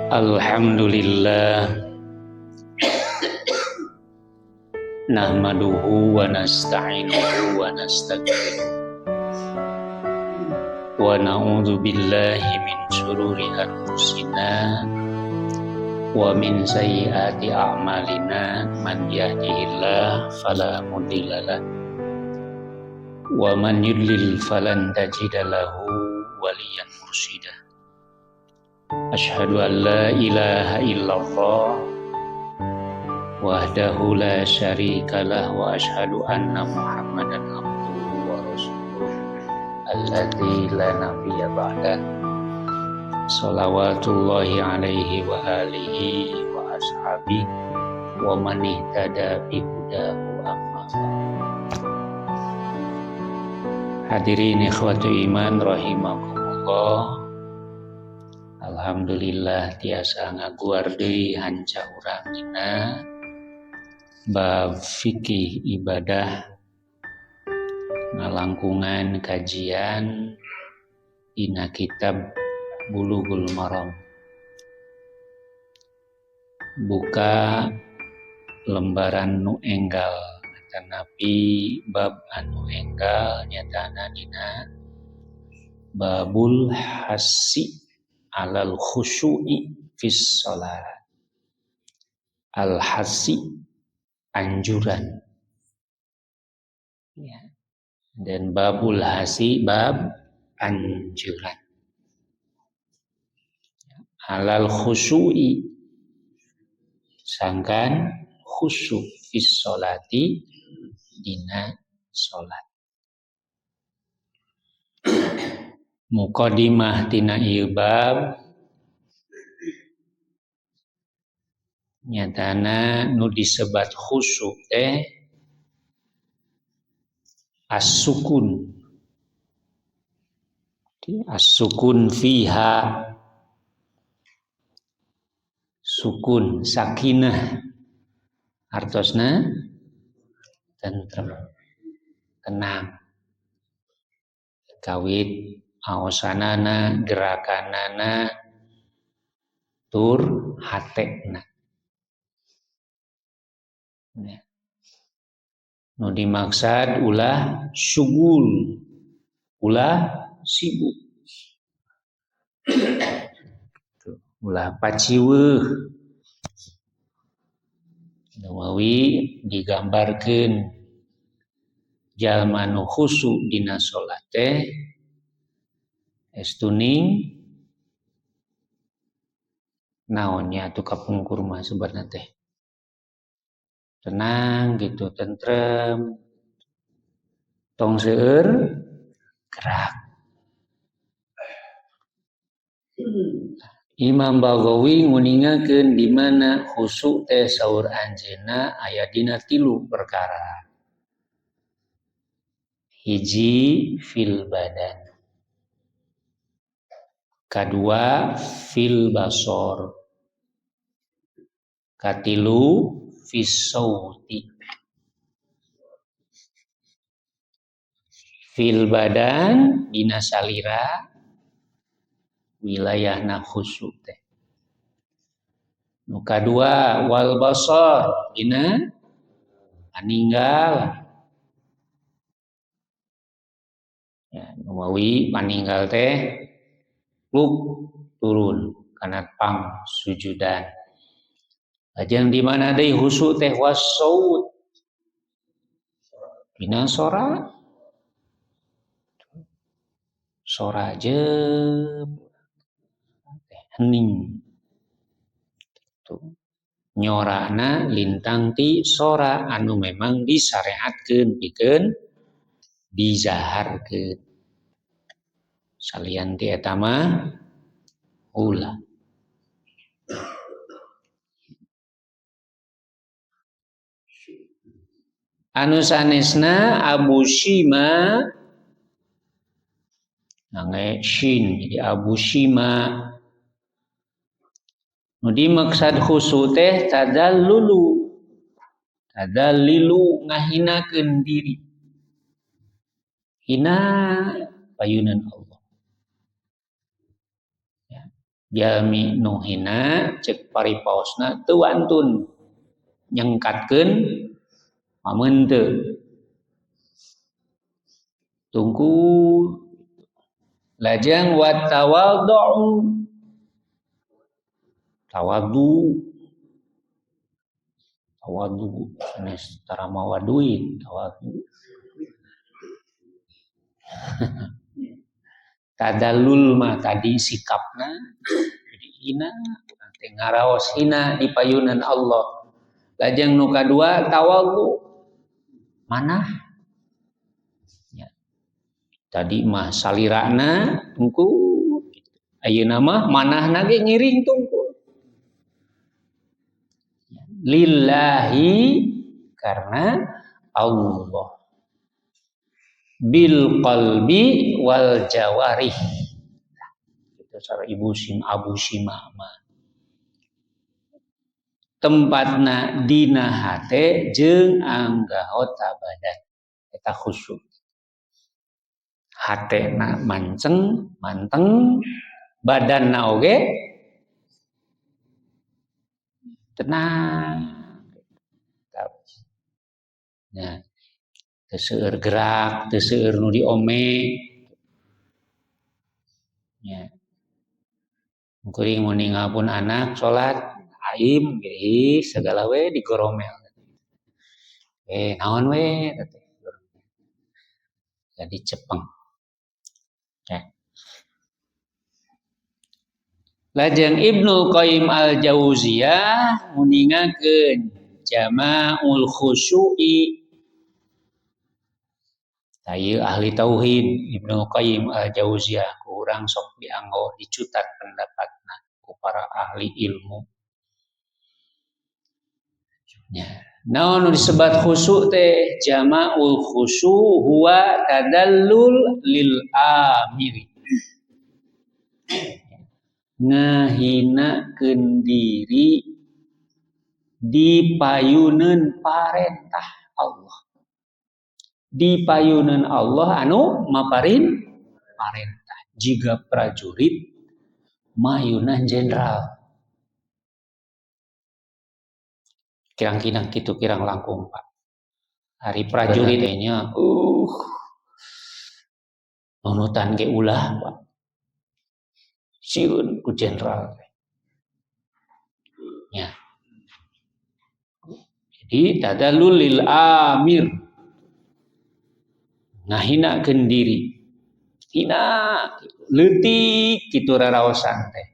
Alhamdulillah nahmaduhu wa nasta'inuhu wa nastaghfiruh wa na'udzu billahi min shururi anfusina wa min sayyiati a'malina man yahdihillahu fala mudhillalah wa man yudlil falan tajida lahu waliyan mursyida. Asyhadu an la ilaha illallah wahdahu la syarikalah wa asyhadu anna Muhammadan abduhu wa rasuluh alladzi la nabiyya ba'dah. Shalawatullahi alaihi wa alihi wa ashabihi wa man ihtada bi hudahu amma ba'd. Hadirin ikhwatu iman rahimakumullah. Alhamdulillah tiasa ngaguar deui hanca urang dina bab fikih ibadah ngalangkungan kajian dina kitab Bulughul Maram. Buka lembaran nu enggal tanapi bab anu enggal nyatana dina babul hasi alal khusyu'i fis shalat. Al-hasi anjuran ya. Dan babul hasi bab anjuran alal khusyu'i sangkan khusyuk fis sholati dina sholat. Muqaddimah tina ieu bab nyatana nu disebat khusyuk teh as-sukun. As-sukun fiha, sukun sakinah artosna tentrem tenang kawit aosanana gerakanana tur hatena. Nu dimaksad ulah syugul, ulah sibuk, ulah paciweuh. Nawawi digambarkeun jalma nu khusyuk dina salat teh estuning naonnya atuh kapungkur mah sebenarnya teh tenang gitu, tentrem, tong seueur gerak. Imam Baghawi nguningakeun di mana khusyuk teh saur anjeunna aya dina 3 perkara. Hiji fil badan, kadua fil basor, katilu fis sauti. Fil badan dina salira wilayahna khusyuk teh. Nu kadua wal basor dina paninggal. Ya, Nawawi paninggal teh luk turun kana pang sujudan. Lajeng di mana deui khusyuk teh wasaut dina sora. Sora jeung hening. Nyorana lintang ti sora anu memang disyariatkeun pikeun dizaharkeun. Salian ti eta mah ulah. Anu sanesna Abu Syima nange shin jadi Abu Syima nu dimaksad khusyuk teh tadallulu ngahinakeun diri hina payunan Allah ya. jalmi nu hina cek paripaosna teu wantun nyengkatkeun pameun teu tungku lajeng wa tawadu sanes tara mawa duit tawadu tadallul mah tadi sikapna jadi hina teh ngaraos hina di payunan Allah. Lajeng nu kadua tawadu manah ya. Tadi mah salirana tungku ayeuna mah manahna ge ngiring tungku lillahi karena Allah bil qalbi wal jawarih itu cara Abu Sima mah tempatna dina hate jeung anggahota badan eta khusyuk hatena manteng badanna oge tenang nah teu seueur gerak teu seueur nu diome nya kuring mun ninggalkeun anak salat aim ge segala we digoromel naon we jadi cepeng ya. Lajeng Ibnu Qayyim al-Jauziyah muningakeun jama'ul khusyu'i Tayeu ahli tauhid Ibnu Qayyim al-Jauziyah kurang sok dianggo dicutat pendapatna ku para ahli ilmu. Ya. Naon nu disebat khusyuk teh jama'ul khusyu' huwa tadallul lil amiri. Ngahinakeun diri di payuneun parentah Allah. Di payuneun Allah anu maparin parentah. Jiga prajurit mayunan jenderal. Kirang-kirang kitu kirang langkung Pak. Hari prajurit nya nunutan ge ulah Pak. Sieun ku jenderal. Ya. Jadi tadallul lil amir. Ngahinakeun diri. Hina leutik kitu raraosan teh.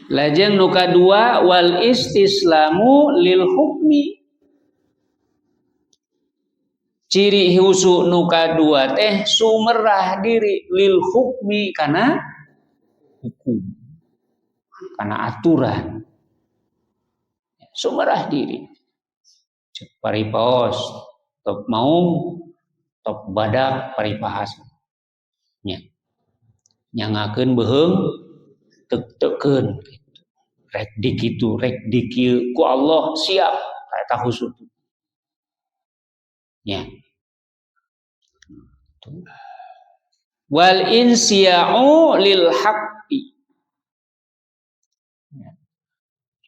Lajeng nu kadua wal istislamu lil hukmi. Ciri husu nu kadua teh sumerah diri lil hukmi kana hukum. Kana aturan. Sumerah diri. Cek paripaos, top maung, top badak paripahas. Nya. Nyangakeun beheung teu-teukeun gitu. Rek di kitu, rek di kieu ku Allah siap eta khusuk. Nya. Wal insya'u lil haqqi.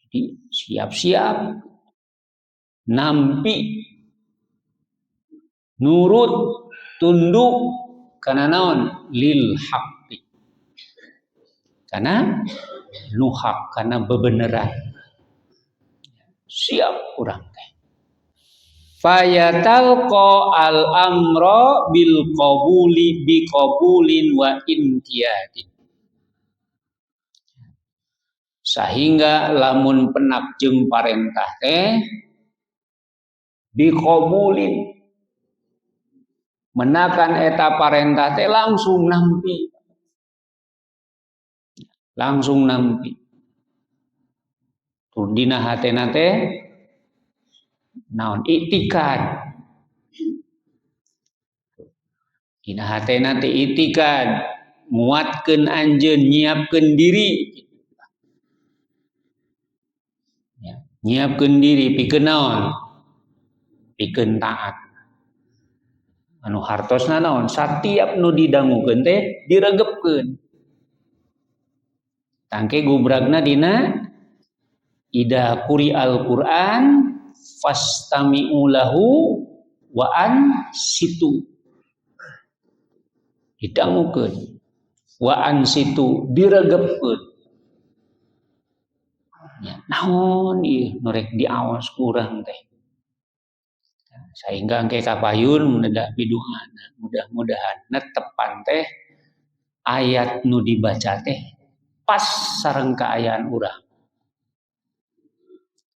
Jadi siap-siap nampi nurut tunduk kana naon lil haqqi kana nu hak kana bebeneran siap urang teh fayatalqa al amra bil qabuli bi qabulin wa intiyadin sehingga lamun penak jeung parentah teh biqabulin menakan eta parentah teh langsung nampi tur dina hatena teh naon iktikad dina hatena teh iktikad nguatkeun anjeun nyiapkeun diri nyiapkeun diri pikeun naon pikeun taat anu hartosna naon satiap nu didangukeun teh diregepkeun Tangke gubragna dina ida quri al-Qur'an fastami'u lahu wa ansitu. Didangukeun. Wa ansitu diregepkeun. Ya, naon ieu nu rek diaos ku urang teh. Sehingga engke kapayun meneda pidoana. Mudah-mudahan netepan teh ayat nu dibaca teh pas sareng kaayaan urang.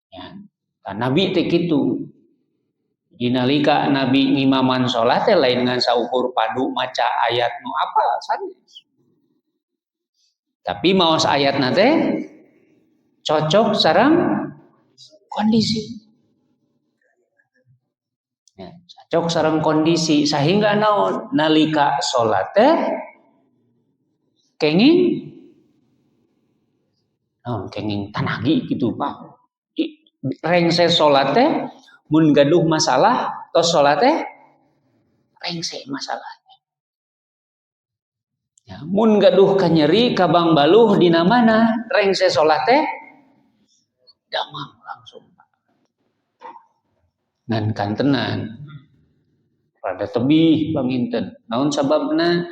Ya. Nabi teh kitu. Dinalika Nabi ngimaman salat teh lain ngan saukur padu maca ayat nu apal sanes. Tapi maos ayatna teh cocok sareng kondisi. Ya, cocok sareng kondisi sehingga naon nalika salat teh kenging tanagi gitu Pak. Rengse salat teh mun gaduh masalah tos salat teh rengse masalah. Ya, mun gaduh kanyeri kabang baluh dina mana rengse salat teh damang langsung. Ngan kantenan rada tebih paminten. Naon sababna?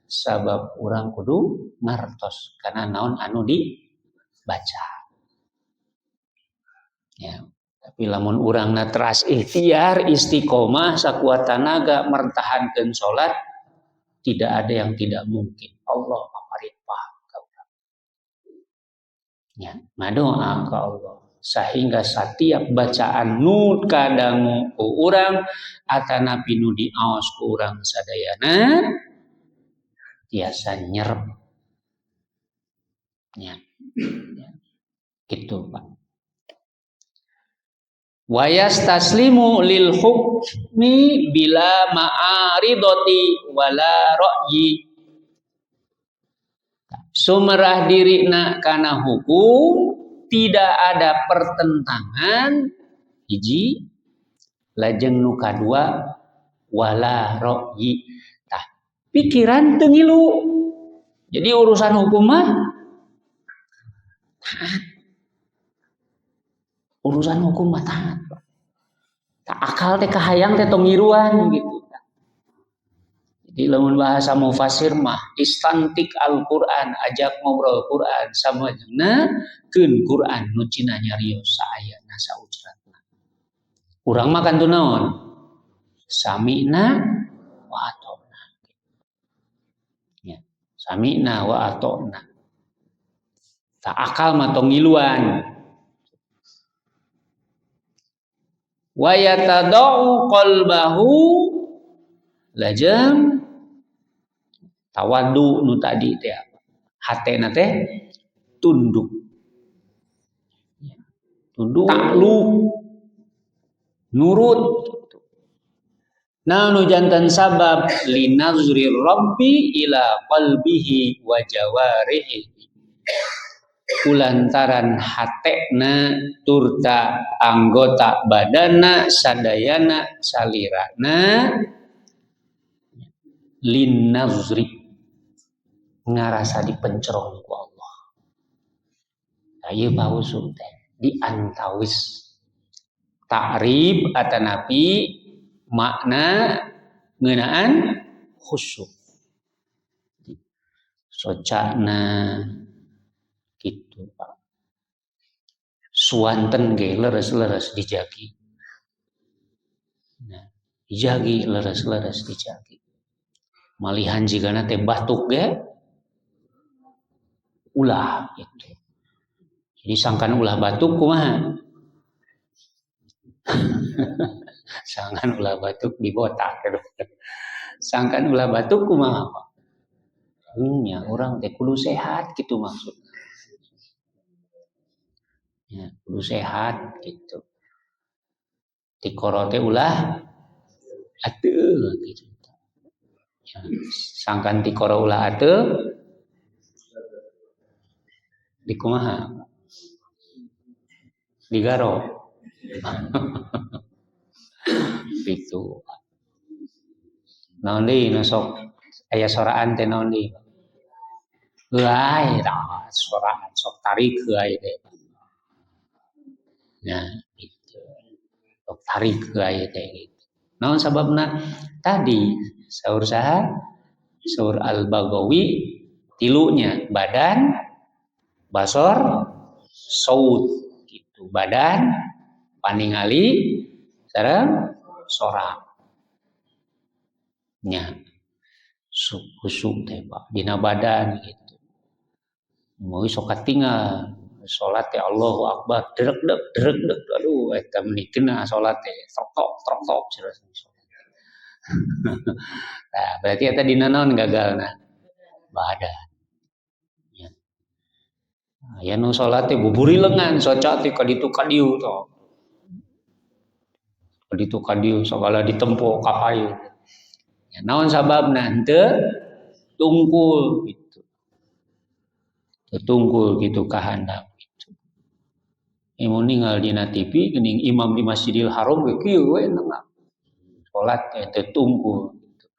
Sabab urang kudu ngartos kana naon anu dibaca. Ya, tapi lamun urangna teras ikhtiar istiqomah sakuat tenaga mertahankeun salat tidak ada yang tidak mungkin. Allah pamarintah ka urang. Ya, madoa ka Allah sehingga setiap bacaan nu kadangu ku urang atanapi nu diaos ku urang sadayana tiasa nyerep. Ya. Gitu Pak. Wa yastaslimu lil hukmi bila ma'aridati wala ra'yi. Sumerah dirina kana hukum tidak ada pertentangan hiji lajeng nu kadua wala ra'yi. Tah pikiran teu ngilu. Jadi urusan hukum mah taat. Urusan hukum mah taat. Tak akal teh kahayang teh tong ngiruan gitu. Jadi lamun bahasa mufasir mah istantik Al-Qur'an ajak ngobrol Qur'an samajengna keun Qur'an nu cina nyarios saayana saujratna. Urang mah kantu naon? Sami'na wa ata'na. Ya, sami'na wa ata'na. Tak akal mah tong ngiluan. Wa yatadau qalbahu lajeng tawadu nu tadi teh hatena teh tunduk. Tunduk takluk nurut. Nah nu jantan sabab linazri rabbi ila qalbihi wa jawarihi. Kulantaran hatena turta anggota badana sadayana salirana lin nazri ngarasa dipencerong ku Allah. Ayeuna bausu teh diantawis takrib atanapi makna ngeunaan khusyuk. Socana gitu Pak. Suanten ge leres-leres dijagi. Nah, dijagi leres-leres dijagi. Malihan jigana teh batuk ge ulah gitu. Jadi sangkan ulah batuk kumaha? Sangkan ulah batuk dibotak gitu. Sangkan ulah batuk kumaha? Nya urang teh kudu sehat gitu maksudna. Ya, kudu sehat gitu. Tikoro teh ulah ateu gitu. Ya, sangkan tikoro ulah ateu dikumaha? Digaro. Gitu. Naon deui nu sok aya soraan teh naon deui? Lain soraan sok tarik ke aya teh. Nah, gitu. Sok tarik ke aya teh gitu. Naon sababna? Tadi saur saha? Saur Al-Baghawi tilunya badan, basor, saut gitu. Badan, paningali, sareng sorak. Nya khusuk teh Pak dina badan gitu. Mau sok katingal salat teh Allahu Akbar derek aduh eta menikeun salat teh trok tok cenah. Nah, berarti eta dina naon gagalna? Badan. Ya. Aya nu salat teh buburi lengan soca teh ka ditu ka dieu to. Ka ditu ka dieu sagala ditempo ka payu. Ya, naon sababna? Henteu tungkul gitu. Tungkul gitu kahandap gitu. Mun ninggal dina TV geuning imam di Masjidil Haram ge kieu we nengah. Salat teh tungkul gitu.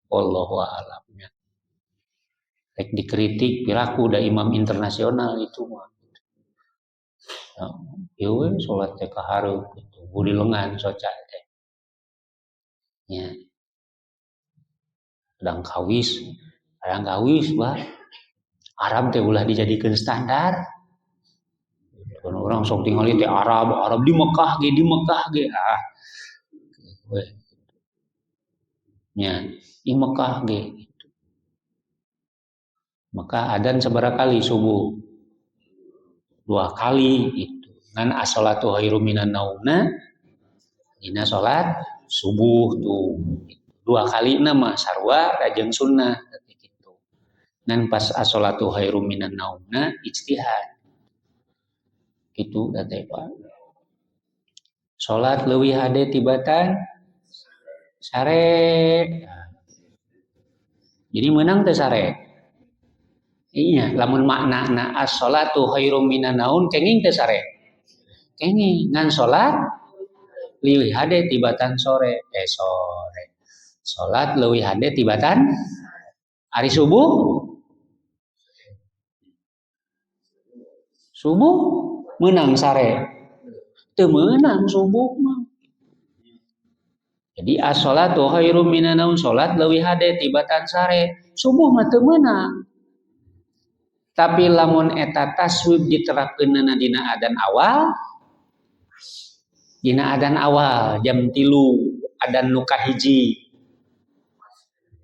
Wallahu a'lam. Rek dikritik piraku da imam internasional itu mah. Ieu we salat teh kahareup gitu. Buri lengan soca teh. Nya. Kadang kawis bah. Arab teh ulah dijadikeun standar. Kan orang sok tingali teh Arab di Mekah ge ah. We. Nya, di Mekah ge. Maka adzan sabaraha kali subuh? 2 kali gitu. Ngan as-sholatu khairum minan naumna dina salat subuh tuh. 2 kalina mah sarua jeung sunnah gitu. Ngan pas as-sholatu khairum minan naumna ijtihad. Gitu da teh Pak. Salat leuwih hade tibatan sare. Jadi menang teh sare. Iya, lamun maknana as-sholatu khairum minan naum kenging teh sare. Kenging ngan salat leuwih hade tibatan sore. Salat leuwih hade tibatan hari subuh. Subuh menang sare. Teu meunang subuh mah. Jadi as-sholatu khairum minan naum salat leuwih hade tibatan sare. Subuh mah teu meunang. Tapi lamun eta taswib diterapkeunna dina adzan awal jam 3 adzan nu kahiji.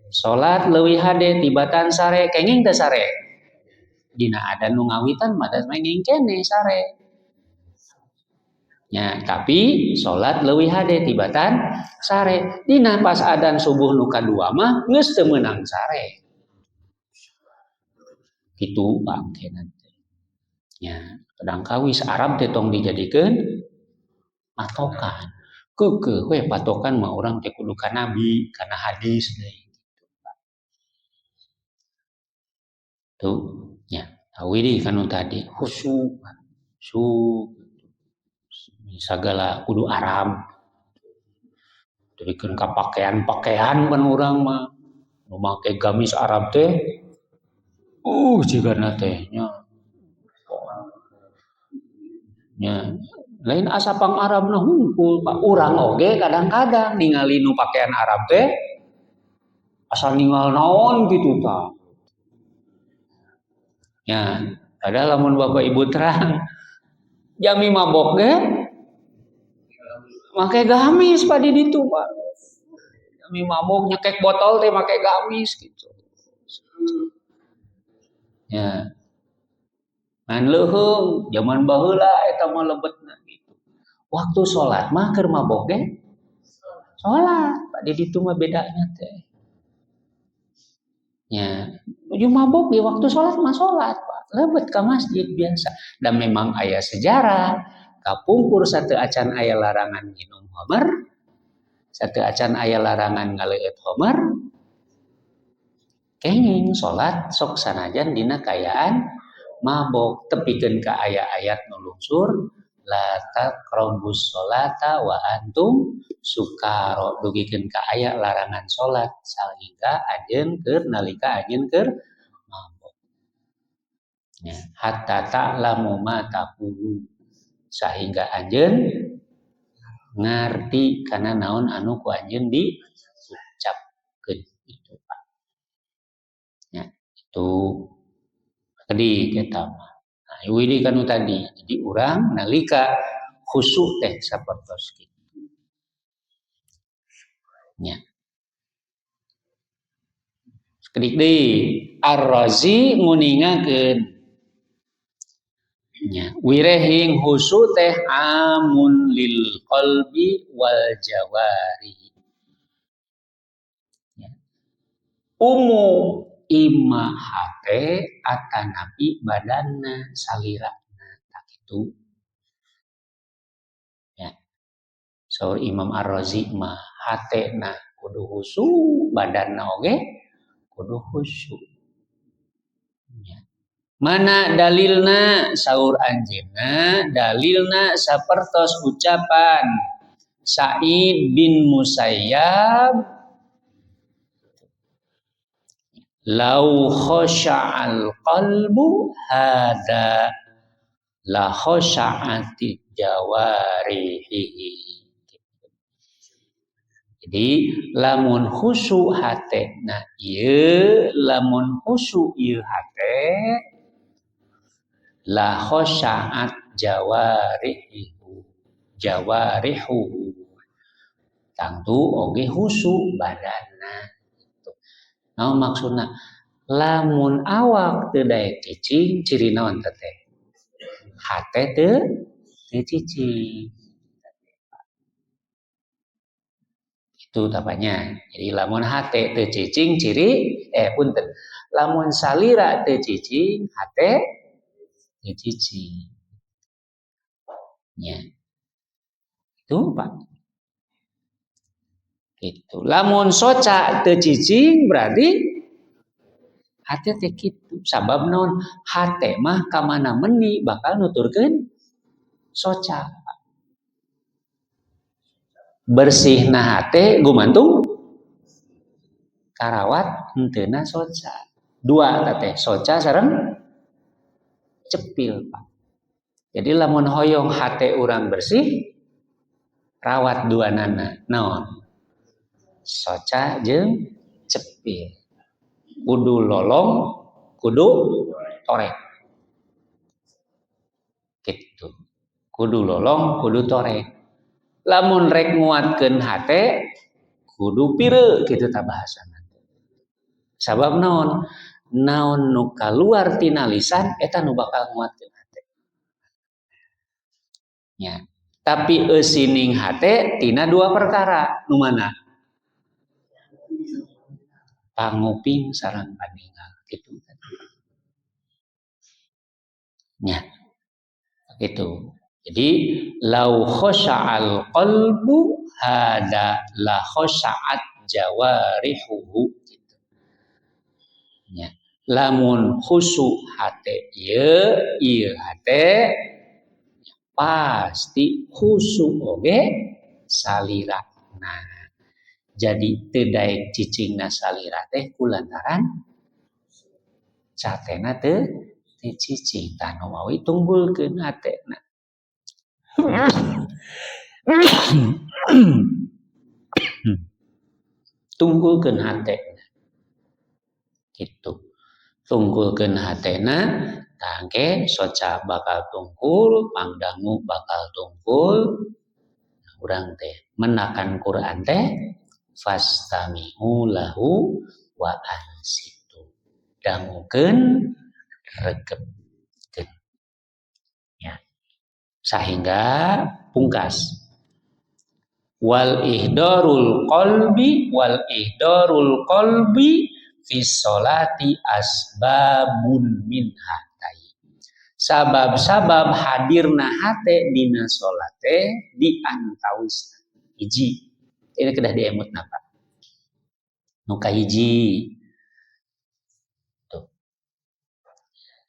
Salat leuwih hade tibatan sare kenging teh sare. Dina adzan nu ngawitan mah da menging keneh sare. Ya, tapi salat leuwih hade tibatan sare. Dina pas adzan subuh nu kadua mah geus teu meunang sare. Kitu bangkeun teh. Ya, kadang kawis Arab teh tong dijadikeun patokan. Keukeuh we patokan mah urang teh kudu ka nabi, kana hadis deui. Tuh, ya. Awiri kanu tadi khusyuk, sagala kudu Arab. Dibikeun ka pakaian pan urang mah. Nu make gamis Arab teh cigana teh nya. Nya lain asa pang Arabna hungkul, Pak. Urang oge kadang-kadang ningali nu pakaian Arab teh asal ningal naon kitu tah. Ya, padahal lamun Bapak Ibu terang jami mabok ge make gamis pada ditu Pak. Jami mabok nyekek botol teh make gamis gitu. Ya. Ngan leuheung zaman baheula eta mah lebetna gitu. Waktu salat mah keur mabok ge salat, Pak di ditu mah bedanya teh. Ya, nuju mabok di waktu salat mah salat, Pak. Lebet ka masjid biasa. Dan memang aya sejarah kapungkur sateu acan aya larangan minum khamr, sateu acan aya larangan ngaleueut khamr. Kenging salat sok sanajan dina kayaan mabok tepikeun ka aya ayat nu lungsur la taqrabus sholata wa antum sukara dugikeun ka aya larangan salat sahingga anjeun keur nalika anjeun keur mabok. Ya, hatta ta'lamu ma taqulu sehingga anjeun ngarti kana naon anu ku anjeun diucapkeun itu Pak. Ya, itu tadi kita mah. Nah, widi kanu tadi. Jadi urang nalika khusyuk teh sapertos kitu. Nya. Kedik deui Ar-Razi nguningakeun nya wirehing khusyuk teh amun lil qalbi wal jawari. Ya. Umum imma hate atanapi badanna salirana tak itu. Ya. Saur Imam Ar-Razi mah hatena kudu khusyuk, badanna oge kudu khusyuk. Ya. Mana dalilna saur anjeunna dalilna sapertos ucapan Sa'id bin Musayyab lau khosya'al qalbu hada la khosya'ati jawarihi. Jadi lamun khusyuk hatena ieu lamun khusyuk ieu hate la khosya'at jawarihu tangtu oge khusyuk badanna. Naon maksudna? Lamun awak teu daek cicing ciri naon teh? Hate teu cicing. Itu tapanya. Jadi lamun hate teu cicing ciri punten. Lamun salira teu cicing hate teu cicing. Ya. Itu Pak. Gitu. Lamun soca teu cicing berarti hate teh kitu. Sabab naon? Hate mah ka mana meuni bakal nuturkeun soca. Bersihna hate gumantung karawat henteuna soca. Dua teh soca sareng cepil Pak. Jadi lamun hoyong hate urang bersih rawat duanana naon? Soca jeung cepil. Kudu lolong, kudu torek. Gitu. Kudu lolong, kudu torek. Lamun rek nguatkeun hate, kudu pireu kitu tah bahasana. Sabab naon? Naon nu kaluar tina lisan eta nu bakal nguatkeun hate. Ya. Tapi eusining hate tina dua perkara. Nu mana? Panguping sareng paningal gitu. Ya. Gitu. Jadi lau khosya'al qalbu hada la khosya'at jawarihuhu gitu. Ya. Lamun khusyuk hate ieu hate pasti khusyuk oge salirana. Jadi teu daek cicingna salira teh kulantaran catena teu cicing tah nu mawi tunggulkeun hatena. Tunggulkeun hatena. Gitu. Tunggulkeun hatena tangke soca bakal tunggul, pangdangu bakal tunggul. Urang teh menakan Quran teh fastami'u lahu wa ansitu. Dangukeun regepkeun. Ya. Sehingga pungkas wal ihdarul qalbi fi sholati asbabun minha. Sabab-sabab hadirna hate dina salat teh diantaus hiji. Ini kedah diemutna Pak. Nu kahiji tuh.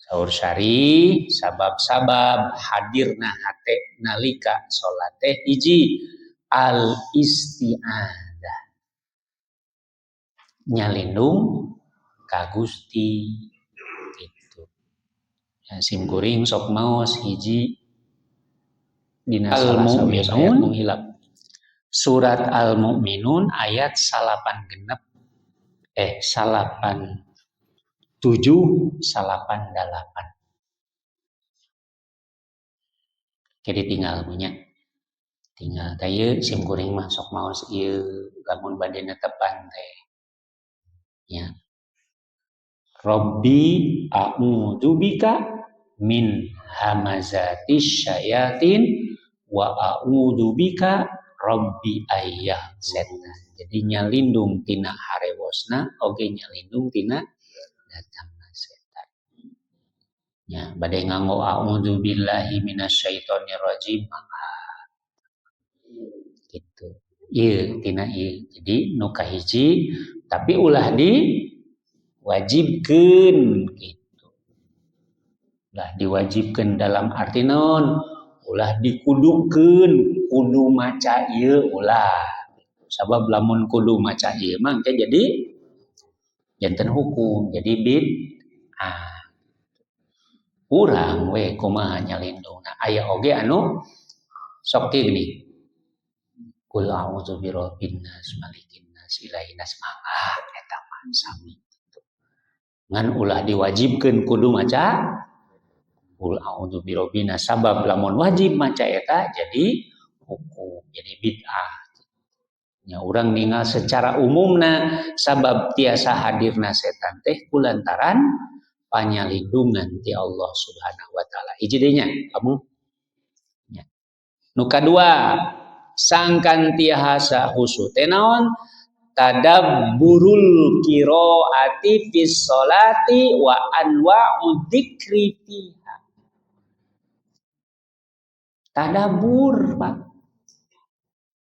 Saur syari sabab-sabab hadirna hate nalika salat teh hiji al isti'adzah. Nyalindung ka Gusti. Simkuring sok maos hiji dina salah sawise ayat nu hilap. Surat Al-Mu'minun ayat 86 88. Jadi tinggal punya. Tinggal teu simkuring mah sok maos ieu lamun bade netepan teh. Ya. Rabbi a'udzubika min hamazatis syayatin wa a'udzubika rabbi ayyahzan. Jadi nyalindung tina harewosna oge nyalindung tina datangna setan. Ya, bade nganggo a'udzubillahi minasyaitonir rajim gitu. Ieu tina ieu. Jadi nu kahiji tapi ulah diwajibkeun gitu. Ulah diwajibkeun dalam arti naon? Ulah dikudukeun kudu maca ieu ulah. Sabab lamun kudu maca ieu mah teh jadi janten hukum, jadi bid'ah. Urang we kumaha nyalindungna. Aya oge anu sok gini. Qul a'udzu birabbin nas, malikin nas, ilahin nas. Eta mah sami. Ngan ulah diwajibkeun kudu maca Qul a'udzu birabbin nas sabab lamun wajib maca eta jadi hukum, jadi bid'ah. Ya urang ningal secara umumna sabab tiasa hadirna setan teh kulantaran panyalindungan ti Allah Subhanahu wa taala. Hiji deui nya kamu. Ya. Nu kadua sangkan tiasa husu teh naon? Tadabburul qiraati fis sholati wa anwa'u dzikri fiha. Tadabbur, Pak.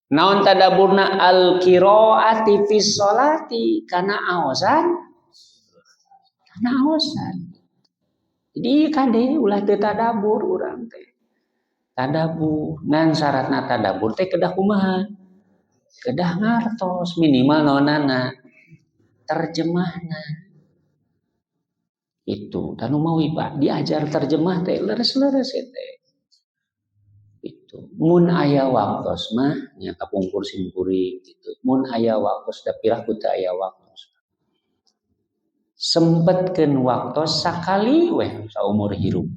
Naon tadaburna al-qiraati fis sholati kana aosan. Kana aosan. Jadi kade ulah teu tadabur urang teh. Tadabur ngan syaratna tadabur teh kedah kumaha? Kedah ngartos minimal naonana terjemahna. Itu tanu mawi Pak diajar terjemah teh leres-leres teh. Itu mun aya waktos mah nya kapungkur simkuring gitu. Mun aya waktos da pirah ku teu aya waktos. Sempetkeun waktos sakali we saumur hirup.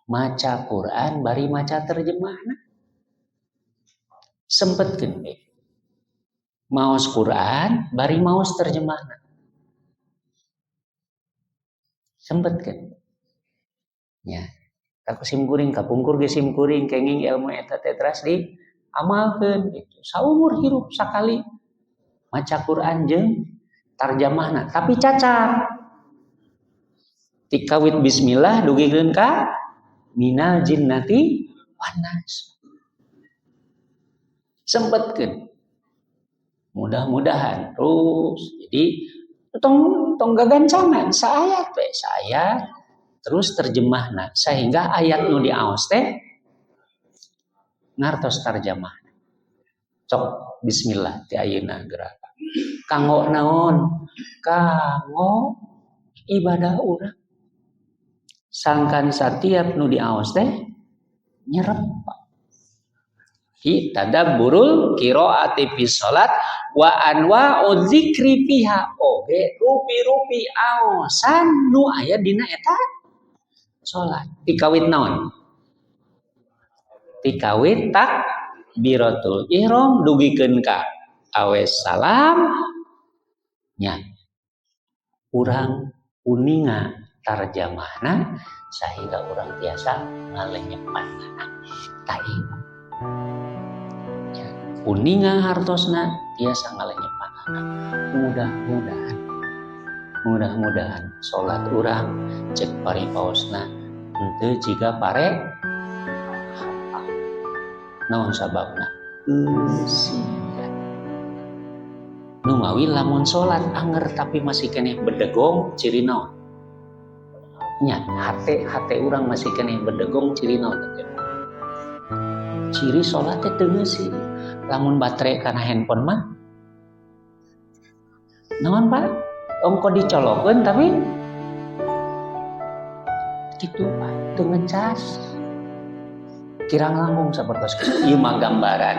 Maca Quran bari maca terjemahna. Sempetkeun we. Maos Quran bari maos terjemahna. Sempetkeun. Ya. Ka simkuring kapungkur ge simkuring kenging ilmu eta teh teras di amalkeun gitu. Saumur hirup sakali maca Quran jeung tarjamahna tapi cacat. Tikawit bismillah dugikeun ka minal jinnati wan nas. Sempetkeun. Mudah-mudahan terus jadi tong gagancangan saayat we saayat terus terjemahna sehingga ayat nu diaos teh ngartos tarjamahna. Cok bismillah ti ayeuna gerakan. Kanggo naon? Kanggo ibadah urang. Sangkan satiap nu diaos teh nyerep. Hi tadabburul qiraati fis shalat wa anwa'u dzikri fiha oge rupi-rupi aosan nu aya dina eta salat. Tikawit naon? Tikawit takbiratul ihram dugikeun ka awes salam nya urang uninga tarjamahna sahingga urang tiasa ngalenyepanna tai ya uninga hartosna tiasa ngalenyepanna mudah-mudahan salat urang cek paripaosna henteu jiga pare naon sababna eusian nu mawi lamun salat anger tapi masih keneh bedegong ciri naon nya hate urang masih keneh bedegong ciri naon ciri salat teh teu ngeusi lamun baterai kana handphone mah naon Pak ongko dicolokeun tapi Gitu Pak, teu ngecas. Kirang langkung sapertos ieu mah gambaran,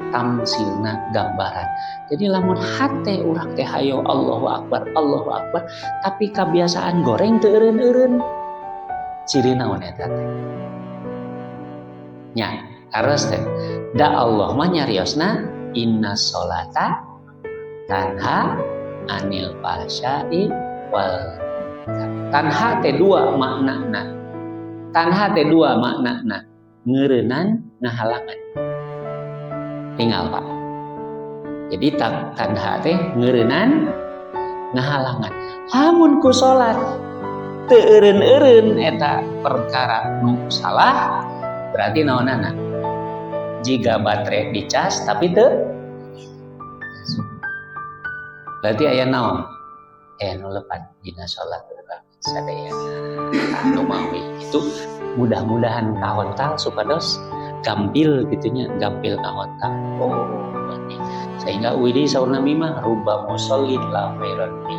tamsilna gambaran. Jadi lamun hate urang teh hayo Allahu Akbar, tapi kebiasaan goreng teu eureun-eureun. Ciri naon eta teh? Nya, ares teh. Da Allah mah nyariosna inna sholata tanha anil fahsya'i wal tanha teh dua maknana. Tanha teh dua maknana. Ngeureunnan ngahalangan. Tinggal Pak. Jadi tanha teh ngeureunnan ngahalangan. Lamun ku salat teu eureun-eureun eta perkara nu salah, berarti naonana? Jika baterai dicas tapi teu berarti aya naon? Nu lepat dina salat urang sadaya. Anu mawi itu mudah-mudahan kahontal supados gampil gitunya, gampil kahontal. Oh, berarti sehingga widi saur Nabi mah rubba musallin la khairan fi.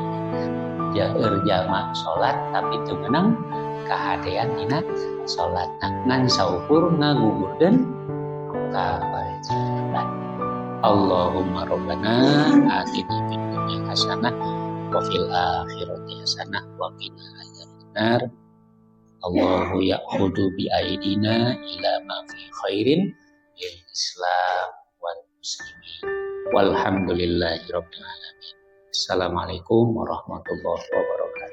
Jaeur jalma salat tapi teu meunang kahadean dina salatna. Ngan saukur ngagugurkeun kewajiban. Allahumma rabbana atina fid dunya hasanah wa fil akhirati hasanah wa qina adzabannar. Allahu ya'khudhu bi aidina ila ma fi khairin lil Islam wal muslimin. Walhamdulillahi rabbil alamin. Assalamualaikum warahmatullahi wabarakatuh.